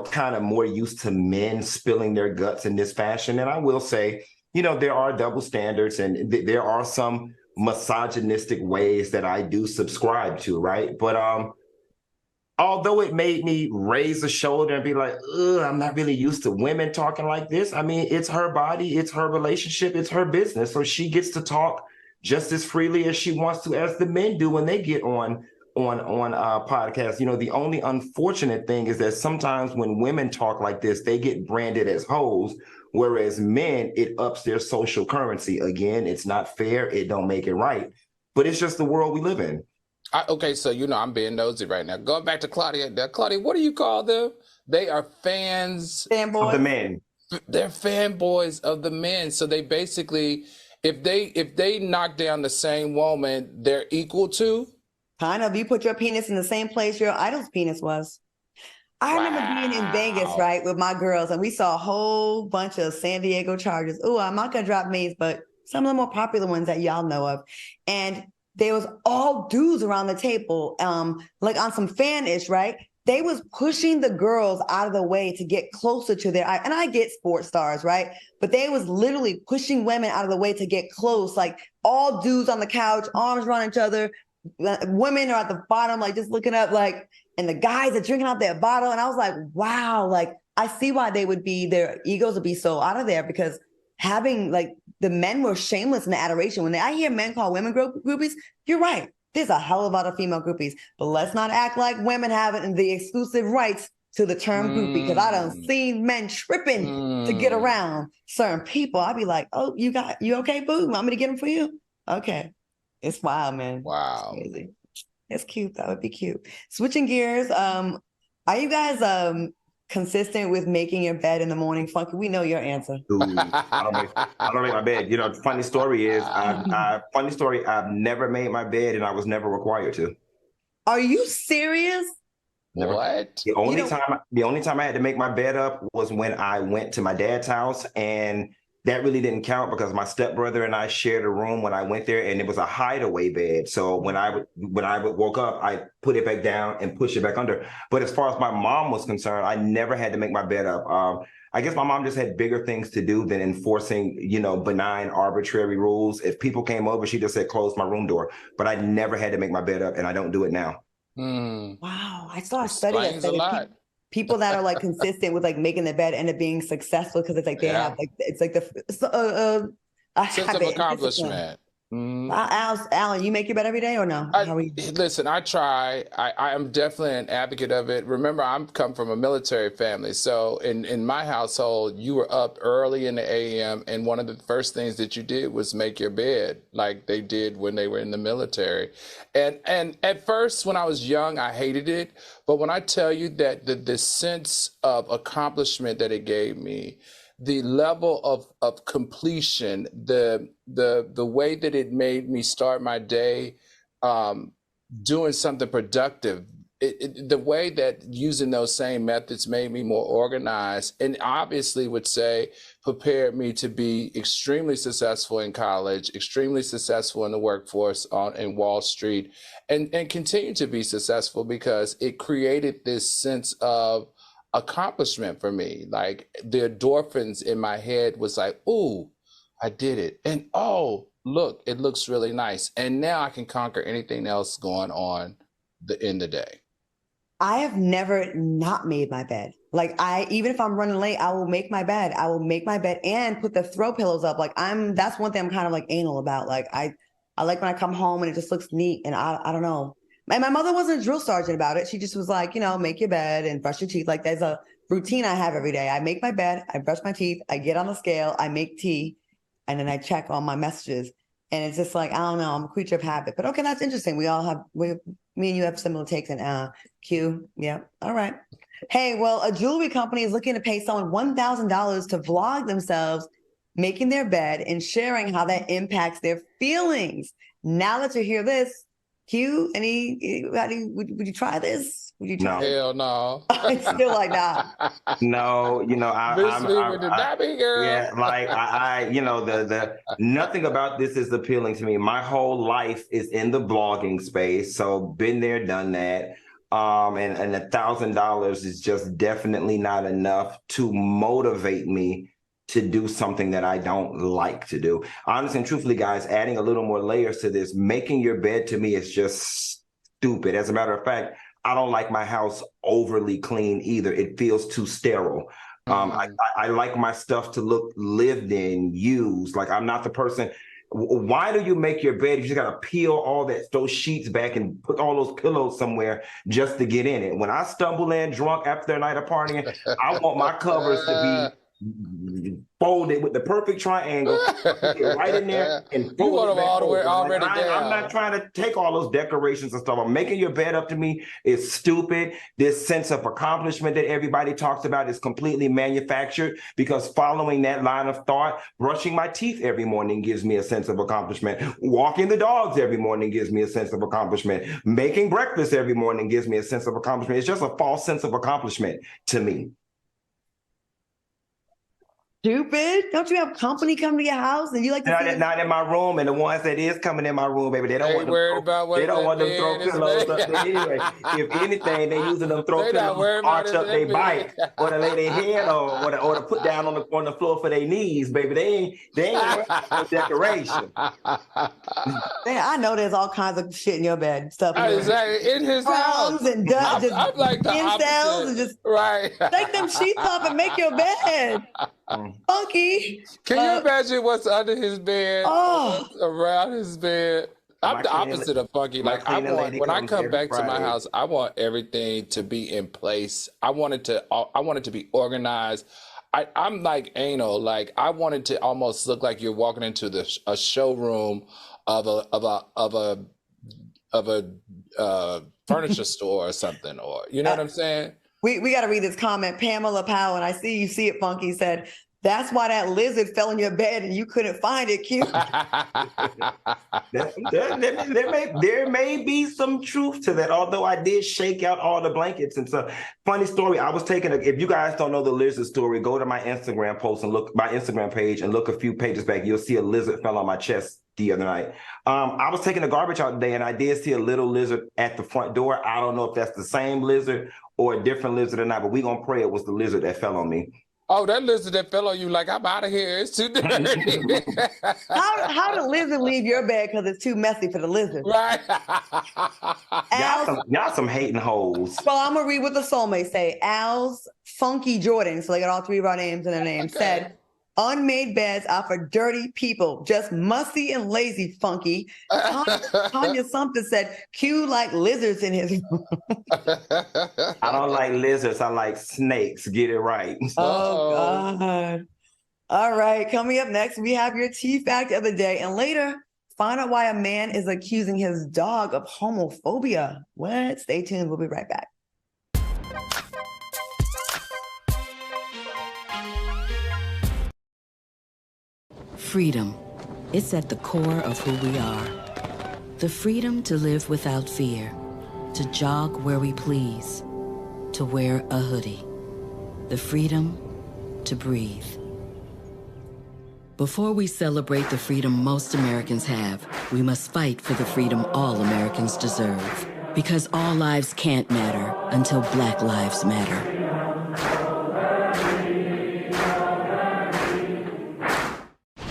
kind of more used to men spilling their guts in this fashion. And I will say, there are double standards and there are some misogynistic ways that I do subscribe to, right? But although it made me raise a shoulder and be like, ugh, I'm not really used to women talking like this. I mean, it's her body, it's her relationship, it's her business. So she gets to talk just as freely as she wants to, as the men do when they get on podcasts. The only unfortunate thing is that sometimes when women talk like this, they get branded as hoes, whereas men, it ups their social currency. Again, it's not fair. It don't make it right. But it's just the world we live in. Okay, so I'm being nosy right now. Going back to Claudia. Now, Claudia, what do you call them? They are fanboys of the men. They're fanboys of the men. So they basically, if they knock down the same woman, they're equal to. Kind of. You put your penis in the same place your idol's penis was. I remember being in Vegas, right, with my girls, and we saw a whole bunch of San Diego Chargers. Oh, I'm not gonna drop names, but some of the more popular ones that y'all know of, and there was all dudes around the table, like on some fan-ish, right? They was pushing the girls out of the way to get closer to their, and I get sports stars, right? But they was literally pushing women out of the way to get close, like all dudes on the couch, arms around each other. Women are at the bottom, like just looking up, like, and the guys are drinking out their bottle. And I was like, wow, like I see why their egos would be so out of there, because having like the men were shameless in the adoration. When I hear men call women groupies, you're right. There's a hell of a lot of female groupies, but let's not act like women have the exclusive rights to the term groupie, because I done seen men tripping to get around certain people. I'd be like, oh, you okay, boo? Want me to get them for you? Okay. It's wild, man. Wow. It's crazy. It's cute. That would be cute. Switching gears. Are you guys consistent with making your bed in the morning? Funky, we know your answer. Ooh, I don't make my bed. Funny story is, I've never made my bed and I was never required to. Are you serious? Never. What? The only time I had to make my bed up was when I went to my dad's house, and that really didn't count because my stepbrother and I shared a room when I went there, and it was a hideaway bed. So when I woke up, I put it back down and push it back under. But as far as my mom was concerned, I never had to make my bed up. I guess my mom just had bigger things to do than enforcing, benign, arbitrary rules. If people came over, she just said, close my room door. But I never had to make my bed up, and I don't do it now. Wow. I saw a study that said people that are like consistent with like making their bed end up being successful because it's like they have like, it's like a sense of accomplishment. Alan, you make your bed every day or no? Listen, I try. I am definitely an advocate of it. Remember, I'm come from a military family. So in my household, you were up early in the a.m. and one of the first things that you did was make your bed like they did when they were in the military. And at first, when I was young, I hated it. But when I tell you that the sense of accomplishment that it gave me, the level of completion, the way that it made me start my day doing something productive, the way that using those same methods made me more organized, and obviously would say prepared me to be extremely successful in college, extremely successful in the workforce in Wall Street, and continue to be successful because it created this sense of accomplishment for me. Like the endorphins in my head was like, ooh, I did it. And oh, look, it looks really nice. And now I can conquer anything else going on in the day. I have never not made my bed. Like even if I'm running late, I will make my bed. I will make my bed and put the throw pillows up. Like that's one thing I'm kind of like anal about. Like I like when I come home and it just looks neat, and I don't know. And my mother wasn't a drill sergeant about it. She just was like, make your bed and brush your teeth. Like there's a routine I have every day. I make my bed, I brush my teeth, I get on the scale, I make tea, and then I check on my messages. And it's just like, I don't know, I'm a creature of habit. But okay, that's interesting. We all have Me and you have similar takes in Q. Yeah. All right. Hey, well, a jewelry company is looking to pay someone $1,000 to vlog themselves making their bed and sharing how that impacts their feelings. Now that you hear this, Q, would you try this? Would you try? No. Hell no. It's still like that. No, you know, yeah, like the nothing about this is appealing to me. My whole life is in the blogging space, so been there, done that. And $1,000 is just definitely not enough to motivate me to do something that I don't like to do. Honestly and truthfully, guys, adding a little more layers to this, making your bed to me is just stupid. As a matter of fact, I don't like my house overly clean either. It feels too sterile. I like my stuff to look lived in, used. Like, I'm not the person. Why do you make your bed? You just got to peel all those sheets back and put all those pillows somewhere just to get in it. When I stumble in drunk after a night of partying, I want my covers to be folded with the perfect triangle, right in there, and fold it back all the way already down. I'm not trying to take all those decorations and stuff. I'm making your bed up to me is stupid. This sense of accomplishment that everybody talks about is completely manufactured, because following that line of thought, brushing my teeth every morning gives me a sense of accomplishment. Walking the dogs every morning gives me a sense of accomplishment. Making breakfast every morning gives me a sense of accomplishment. It's just a false sense of accomplishment to me. Stupid. Don't you have company come to your house and you like to not in my room, and the ones that is coming in my room, baby, they don't want them throw pillows up there anyway. If anything, they using them throw pillows, arch up their bike, or to lay their head on, or to put down on the floor for their knees, baby. They ain't decoration. I know there's all kinds of shit in your bed, stuff exactly in his house, and dust, just I'm like the incels, and just take them sheets off and make your bed. Funky. Can you imagine what's under his bed? What's around his bed? I'm the opposite of funky. Like, when I come back to my house, I want everything to be in place. I want it to be organized. I'm like anal. Like, I want it to almost look like you're walking into a showroom of a furniture store or something, or you know what I'm saying? We got to read this comment. Pamela Powell, and I see it, Funky, said, that's why that lizard fell in your bed and you couldn't find it, Q. There may be some truth to that, although I did shake out all the blankets and stuff. Funny story, I was taking if you guys don't know the lizard story, go to my Instagram post and look my Instagram page and look a few pages back. You'll see a lizard fell on my chest the other night. I was taking the garbage out today and I did see a little lizard at the front door. I don't know if that's the same lizard or a different lizard or not, but we're going to pray it was the lizard that fell on me. Oh, that lizard that fell on you, like, I'm out of here. It's too dirty. How did lizard leave your bed because it's too messy for the lizard? Right. Y'all some hating hoes. Well, I'm going to read what the soulmates say. Al's Funky Jordan, so they got all three of our names in their name, said, unmade beds are for dirty people, just musty and lazy, Funky. Tanya something said, Q like lizards in his room. I don't like lizards. I like snakes. Get it right. Oh, God. All right. Coming up next, we have your tea fact of the day. And later, find out why a man is accusing his dog of homophobia. What? Stay tuned. We'll be right back. Freedom. It's at the core of who we are. The freedom to live without fear, to jog where we please, to wear a hoodie. The freedom to breathe. Before we celebrate the freedom most Americans have, we must fight for the freedom all Americans deserve. Because all lives can't matter until Black lives matter.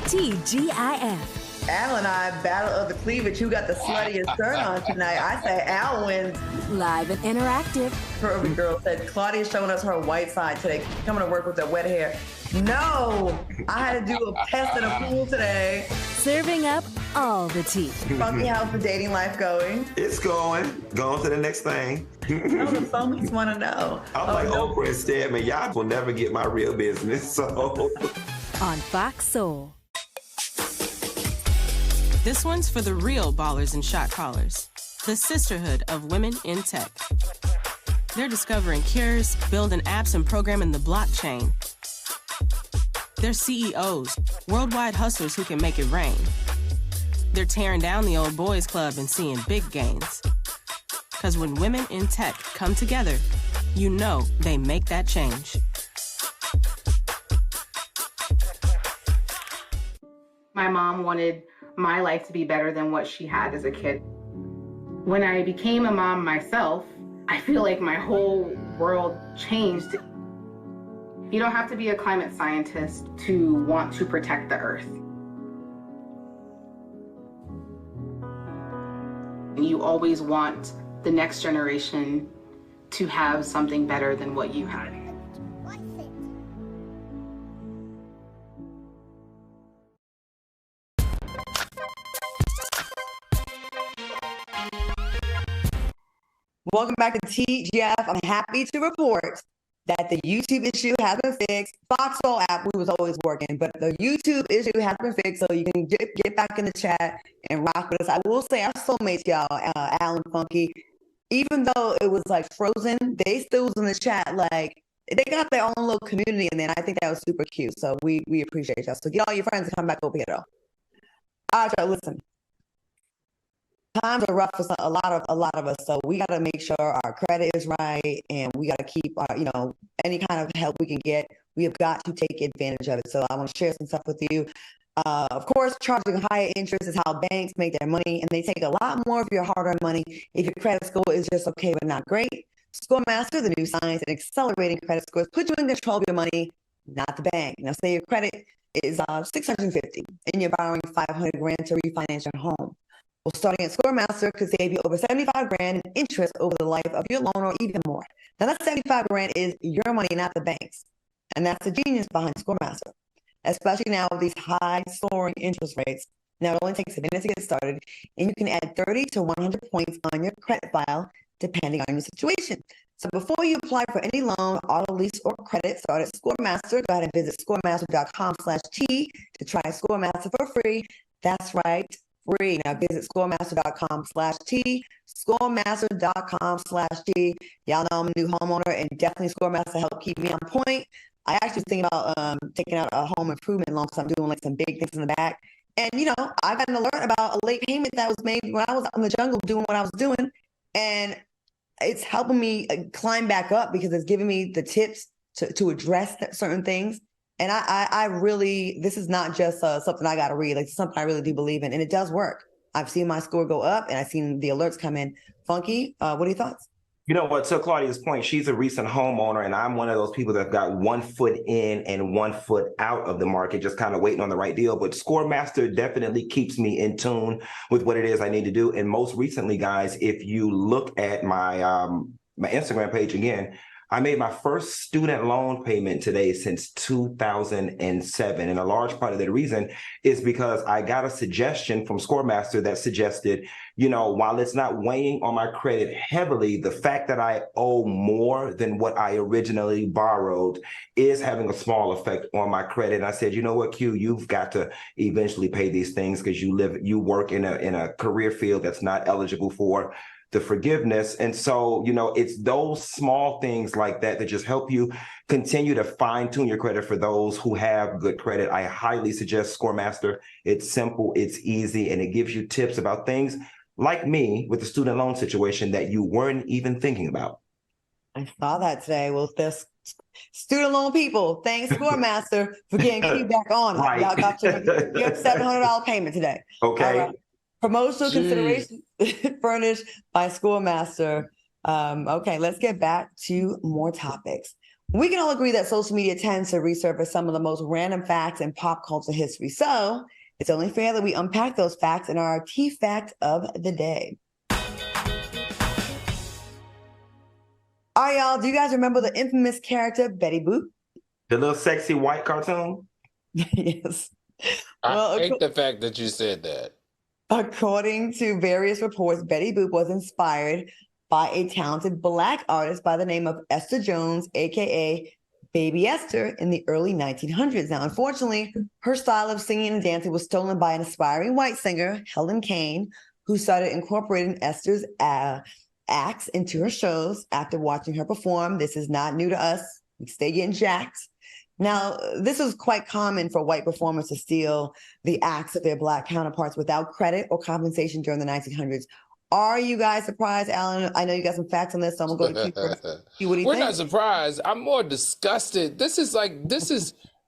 TGIF. Al and I, battle of the cleavage. Who got the sluttiest shirt on tonight? I say Al wins. Live and interactive. Curvy girl said, Claudia's showing us her white side today. Coming to work with that wet hair. No, I had to do a test in a pool today. Serving up all the tea. Funky, how's the dating life going? It's going to the next thing. No, the phonies want to know. I'm like Oprah and Stedman. Y'all will never get my real business. So on Fox Soul. This one's for the real ballers and shot callers. the sisterhood of women in tech. They're discovering cures, building apps, and programming the blockchain. They're CEOs, worldwide hustlers who can make it rain. They're tearing down the old boys club and seeing big gains. Because when women in tech come together, you know they make that change. My mom wanted my life to be better than what she had as a kid. When I became a mom myself, I feel like my whole world changed. You don't have to be a climate scientist to want to protect the earth. You always want the next generation to have something better than what you had. Welcome back to TGF. I'm happy to report that the YouTube issue has been fixed. Fox Soul app, we was always working, but the YouTube issue has been fixed, so you can get back in the chat and rock with us. I will say our soulmates, y'all, Alan Funky, even though it was like frozen, they still was in the chat. Like, they got their own little community, and then I think that was super cute. So we appreciate y'all. So get all your friends to come back over here, though. All right, y'all, listen. Times are rough for a lot of us, so we got to make sure our credit is right, and we got to keep our, any kind of help we can get. We have got to take advantage of it. So I want to share some stuff with you. Of course, charging higher interest is how banks make their money, and they take a lot more of your hard-earned money if your credit score is just okay but not great. ScoreMaster, the new science in accelerating credit scores, put you in control of your money, not the bank. Now, say your credit is $650, and you're borrowing $500,000 to refinance your home. Well, starting at ScoreMaster could save you over $75,000 in interest over the life of your loan, or even more. Now, that $75,000 is your money, not the bank's, and that's the genius behind ScoreMaster. Especially now with these high soaring interest rates. Now, it only takes a minute to get started, and you can add 30 to 100 points on your credit file, depending on your situation. So before you apply for any loan, auto lease, or credit, start at ScoreMaster. Go ahead and visit scoremaster.com/T to try ScoreMaster for free. That's right, free. Now visit scoremaster.com/T, scoremaster.com/T. Y'all know I'm a new homeowner, and definitely ScoreMaster helped keep me on point. I actually think about taking out a home improvement loan because I'm doing like some big things in the back. And, I got an alert about a late payment that was made when I was out in the jungle doing what I was doing. And it's helping me climb back up because it's giving me the tips to address certain things. And I really, this is not just something I got to read. Like, it's something I really do believe in. And it does work. I've seen my score go up, and I've seen the alerts come in. Funky, what are your thoughts? You know what, to Claudia's point, she's a recent homeowner, and I'm one of those people that got 1 foot in and 1 foot out of the market, just kind of waiting on the right deal. But ScoreMaster definitely keeps me in tune with what it is I need to do. And most recently, guys, if you look at my my Instagram page again, I made my first student loan payment today since 2007. And a large part of the reason is because I got a suggestion from ScoreMaster that suggested, while it's not weighing on my credit heavily, the fact that I owe more than what I originally borrowed is having a small effect on my credit. And I said, you know what, Q, you've got to eventually pay these things because you work in a career field that's not eligible for the forgiveness. And so, it's those small things like that that just help you continue to fine tune your credit for those who have good credit. I highly suggest ScoreMaster. It's simple, it's easy, and it gives you tips about things like me with the student loan situation that you weren't even thinking about. I saw that today. Well, this student loan people, thanks ScoreMaster for getting feedback on it. Right. Y'all got your $700 payment today. Okay. All right. Promotional consideration furnished by ScoreMaster. Okay, let's get back to more topics. We can all agree that social media tends to resurface some of the most random facts in pop culture history. So it's only fair that we unpack those facts in our key fact of the day. All right, y'all, do you guys remember the infamous character Betty Boop? The little sexy white cartoon? Yes. I hate the fact that you said that. According to various reports, Betty Boop was inspired by a talented Black artist by the name of Esther Jones, a.k.a. Baby Esther, in the early 1900s. Now, unfortunately, her style of singing and dancing was stolen by an aspiring white singer, Helen Kane, who started incorporating Esther's acts into her shows after watching her perform. This is not new to us. We stay getting jacked. Now, this was quite common for white performers to steal the acts of their Black counterparts without credit or compensation during the 1900s. Are you guys surprised, Alan? I know you got some facts on this, so I'm going to go to Keith first. What do you We're think? not surprised. I'm more disgusted.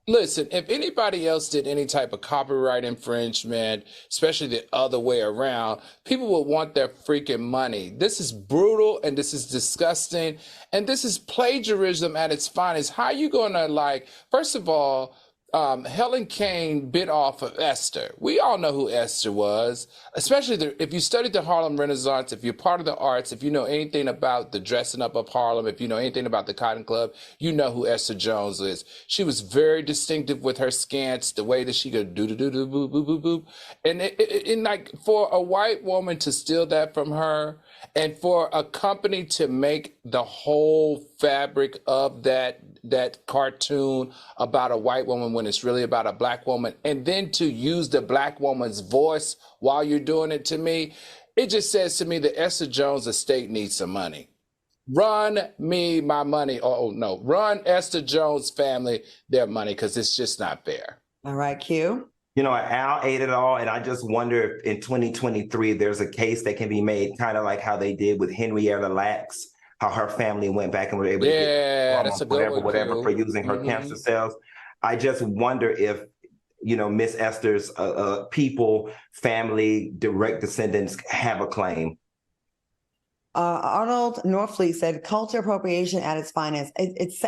Listen, if anybody else did any type of copyright infringement, especially the other way around, people would want their freaking money. This is brutal and this is disgusting and this is plagiarism at its finest. How are you going to first of all, Helen Kane bit off of Esther. We all know who Esther was, especially if you studied the Harlem Renaissance, if you're part of the arts, if you know anything about the dressing up of Harlem, if you know anything about the Cotton Club, you know who Esther Jones is. She was very distinctive with her skants, the way that she could do-do-do-do, boop-boop-boop. And for a white woman to steal that from her, and for a company to make the whole fabric of that cartoon about a white woman when it's really about a Black woman, and then to use the Black woman's voice while you're doing it, to me, it just says to me that Esther Jones' estate needs some money. Run me my money. Oh, no. Run Esther Jones' family their money, because it's just not fair. All right, Q. You know, Al ate it all, and I just wonder if in 2023 there's a case that can be made, kind of like how they did with Henrietta Lacks, how her family went back and were able to get that's a good whatever for using her cancer cells. I just wonder if, Miss Esther's people, family, direct descendants have a claim. Arnold Norfleet said, culture appropriation at its finest. It's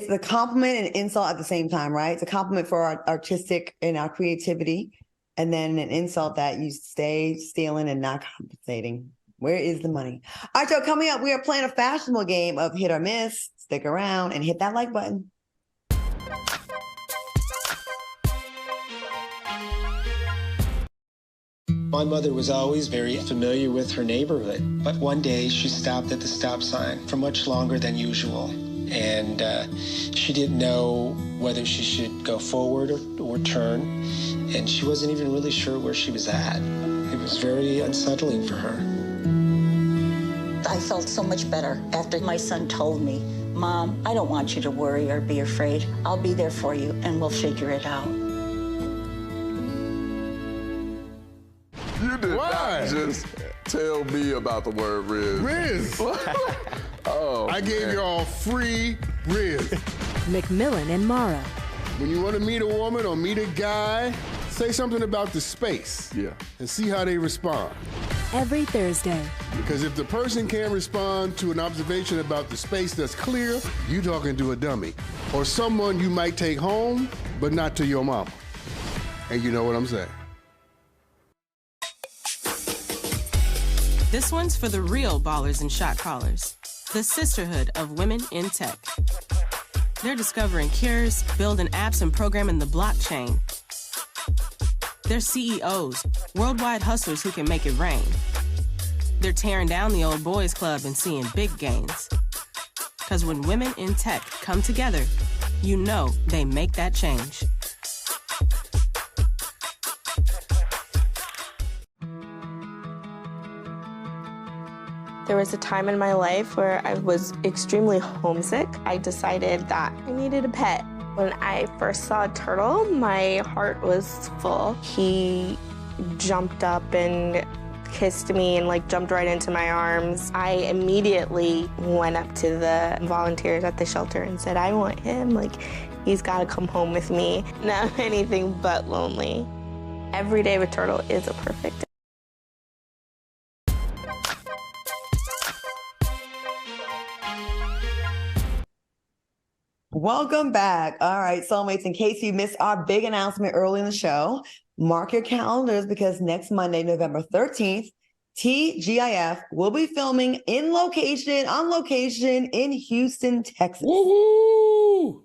the compliment and insult at the same time, right? It's a compliment for our artistic and our creativity, and then an insult that you stay stealing and not compensating. Where is the money? All right, so coming up, we are playing a fashionable game of hit or miss. Stick around and hit that like button. My mother was always very familiar with her neighborhood, but one day she stopped at the stop sign for much longer than usual. And she didn't know whether she should go forward or turn, and she wasn't even really sure where she was at. It was very unsettling for her. I felt so much better after my son told me, Mom, I don't want you to worry or be afraid. I'll be there for you, and we'll figure it out. You did not just tell me about the word Riz. Riz! Oh, I gave y'all free Riz. McMillan and Mara. When you want to meet a woman or meet a guy, say something about the space. Yeah. And see how they respond. Every Thursday. Because if the person can't respond to an observation about the space that's clear, you talking to a dummy. Or someone you might take home, but not to your mama. And you know what I'm saying. This one's for the real ballers and shot callers. The sisterhood of women in tech. They're discovering cures, building apps, and programming the blockchain. They're CEOs, worldwide hustlers who can make it rain. They're tearing down the old boys club and seeing big gains. Because when women in tech come together, you know they make that change. There was a time in my life where I was extremely homesick. I decided that I needed a pet. When I first saw a turtle, my heart was full. He jumped up and kissed me and jumped right into my arms. I immediately went up to the volunteers at the shelter and said, I want him. He's got to come home with me. Now I'm anything but lonely. Every day with turtle is a perfect day. Welcome back. All right, soulmates, in case you missed our big announcement early in the show, mark your calendars because next Monday, November 13th, TGIF will be filming on location in Houston, Texas. Woo-hoo!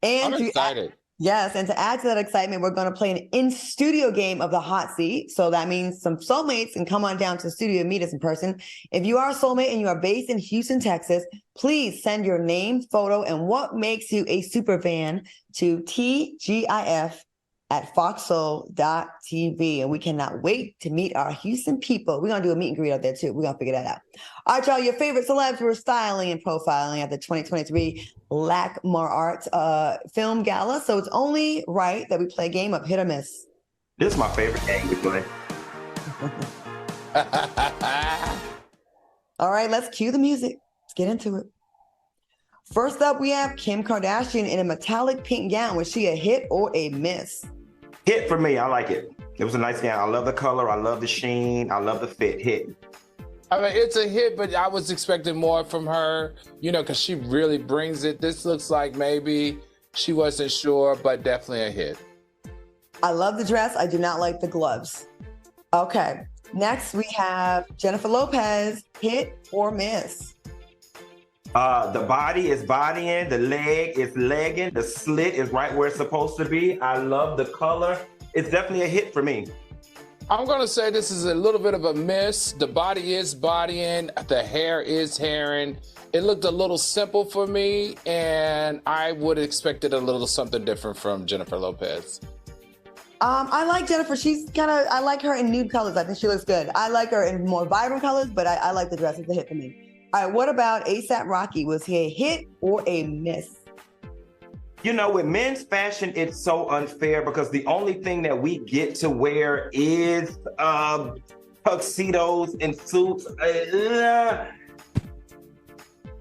And I'm excited. Yes, and to add to that excitement, we're going to play an in-studio game of the hot seat. So that means some soulmates can come on down to the studio and meet us in person. If you are a soulmate and you are based in Houston, Texas, please send your name, photo, and what makes you a super fan to TGIF at foxhole.tv. And we cannot wait to meet our Houston people. We're going to do a meet and greet out there too. We're going to figure that out. All right, y'all, your favorite celebs were styling and profiling at the 2023 LACMA Arts Film Gala. So it's only right that we play a game of hit or miss. This is my favorite game we play. All right, let's cue the music. Let's get into it. First up, we have Kim Kardashian in a metallic pink gown. Was she a hit or a miss? Hit for me. I like it. It was a nice gown. I love the color. I love the sheen. I love the fit. Hit. I mean, it's a hit, but I was expecting more from her, because she really brings it. This looks like maybe she wasn't sure, but definitely a hit. I love the dress. I do not like the gloves. Okay. Next, we have Jennifer Lopez, hit or miss? The body is bodying, the leg is legging, the slit is right where it's supposed to be. I love the color. It's definitely a hit for me. I'm going to say this is a little bit of a miss. The body is bodying, the hair is hairing. It looked a little simple for me, and I would have expected a little something different from Jennifer Lopez. I like Jennifer. I like her in nude colors. I think she looks good. I like her in more vibrant colors, but I like the dress. It's a hit for me. All right, what about A$AP Rocky? Was he a hit or a miss? With men's fashion, it's so unfair because the only thing that we get to wear is tuxedos and suits.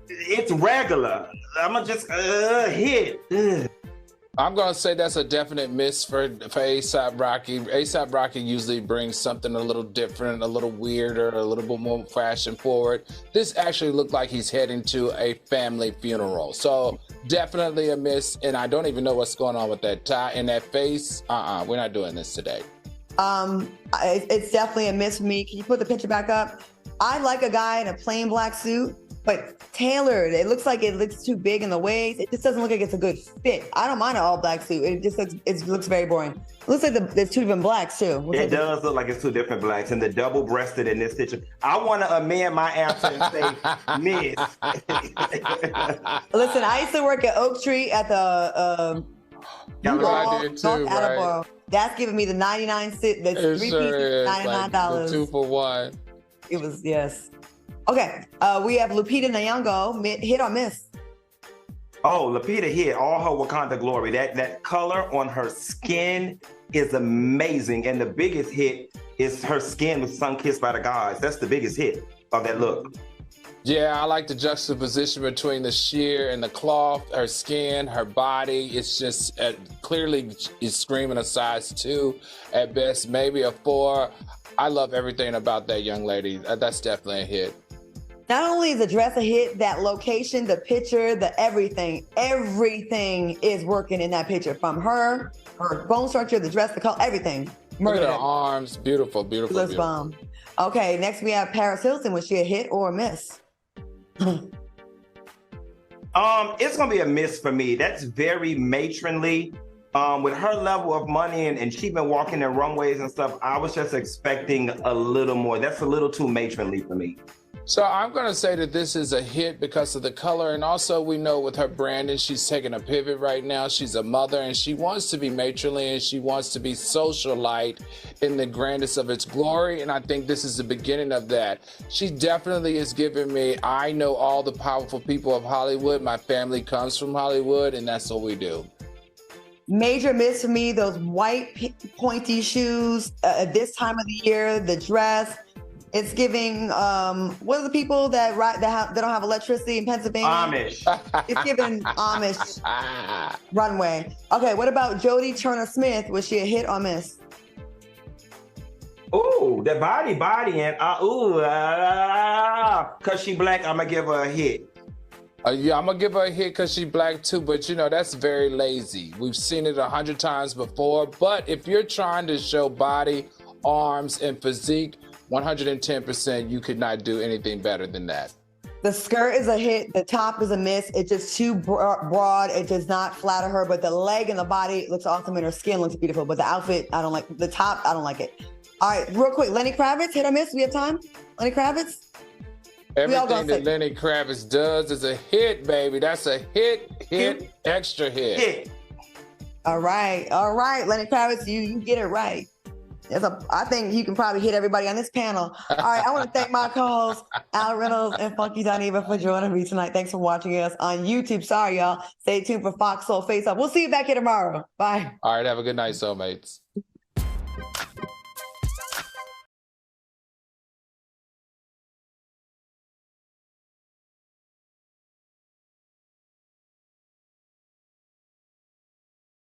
It's regular. I'm going to just hit. I'm going to say that's a definite miss for A$AP Rocky. A$AP Rocky usually brings something a little different, a little weirder, a little bit more fashion forward. This actually looked like he's heading to a family funeral. So definitely a miss, and I don't even know what's going on with that tie and that face. We're not doing this today. It's definitely a miss for me. Can you put the picture back up? I like a guy in a plain black suit, but tailored. It looks like it looks too big in the waist. It just doesn't look like it's a good fit. I don't mind an all black suit. It looks very boring. It looks like there's two different blacks too. It does look like it's two different blacks, and the double breasted in this picture. I want to amend my answer and say miss. Listen, I used to work at Oak Tree at the North Attleboro. That's giving me the 99 cent. The three pieces, $99. Like 2 for 1. It was, yes. Okay, we have Lupita Nyong'o, hit or miss? Oh, Lupita hit, all her Wakanda glory. That color on her skin is amazing, and the biggest hit is her skin was sun-kissed by the gods. That's the biggest hit of that look. Yeah, I like the juxtaposition between the sheer and the cloth, her skin, her body. It's just clearly is screaming a size 2 at best, maybe a 4. I love everything about that young lady. That's definitely a hit. Not only is the dress a hit, that location, the picture, the everything is working in that picture. From her bone structure, the dress, the color, everything. Look at her arms, beautiful, beautiful. Looks bomb. Okay, next we have Paris Hilton. Was she a hit or a miss? It's gonna be a miss for me. That's very matronly. With her level of money and she been walking in runways and stuff, I was just expecting a little more. That's a little too matronly for me. So I'm going to say that this is a hit because of the color. And also we know with her branding, she's taking a pivot right now. She's a mother and she wants to be matronly and she wants to be socialite in the grandest of its glory. And I think this is the beginning of that. She definitely is giving me, I know all the powerful people of Hollywood. My family comes from Hollywood and that's what we do. Major miss for me, those white pointy shoes, this time of the year, the dress. It's giving, what are the people that don't have electricity in Pennsylvania? Amish. It's giving Amish runway. Okay, what about Jodie Turner-Smith? Was she a hit or miss? Ooh, the body, and cause she black, I'm gonna give her a hit. Yeah, I'm gonna give her a hit because she's black too, but that's very lazy. We've seen it 100 times before, but if you're trying to show body, arms, and physique, 110%, you could not do anything better than that. The skirt is a hit. The top is a miss. It's just too broad. It does not flatter her, but the leg and the body looks awesome and her skin looks beautiful, but the outfit, I don't like. The top, I don't like it. All right, real quick, Lenny Kravitz, hit or miss? We have time? Lenny Kravitz? Everything that Lenny Kravitz does is a hit, baby. That's a hit, extra hit. All right. Lenny Kravitz, you get it right. I think you can probably hit everybody on this panel. All right, I want to thank my co-hosts, Al Reynolds and Funky Dineva, for joining me tonight. Thanks for watching us on YouTube. Sorry, y'all. Stay tuned for Fox Soul Face Off. We'll see you back here tomorrow. Bye. All right, have a good night, soulmates.